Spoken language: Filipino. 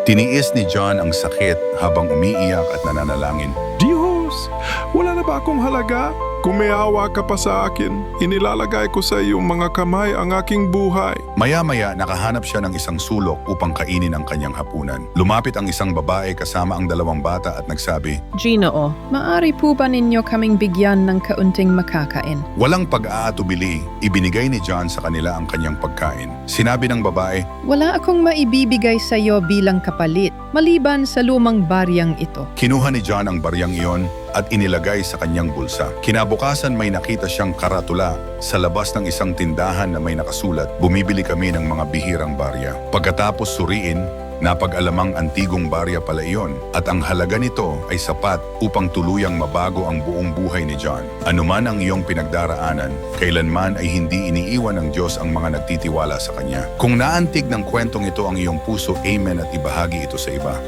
Tiniis ni John ang sakit habang umiiyak at nananalangin. Diyos, wala na ba akong halaga? Kung may awa ka pa sa akin, inilalagay ko sa iyong mga kamay ang aking buhay. Maya-maya nakahanap siya ng isang sulok upang kainin ang kanyang hapunan. Lumapit ang isang babae kasama ang dalawang bata at nagsabi, Ginoo, maari po ba ninyo kaming bigyan ng kaunting makakain? walang pag-aatubili, ibinigay ni John sa kanila ang kanyang pagkain. Sinabi ng babae, Wala akong maibibigay sa iyo bilang kapalit, maliban sa lumang baryang ito. kinuha ni John ang baryang iyon at inilagay sa kanyang bulsa. Kinabukasan may nakita siyang karatula sa labas ng isang tindahan na may nakasulat, bumibili kami ng mga bihirang barya. Pagkatapos suriin, napag-alamang antigong barya pala iyon at ang halaga nito ay sapat upang tuluyang mabago ang buong buhay ni John. Anuman ang iyong pinagdaraanan, kailanman ay hindi iniiwan ng Diyos ang mga nagtitiwala sa Kanya. Kung naantig ng kwentong ito ang iyong puso, amen at ibahagi ito sa iba.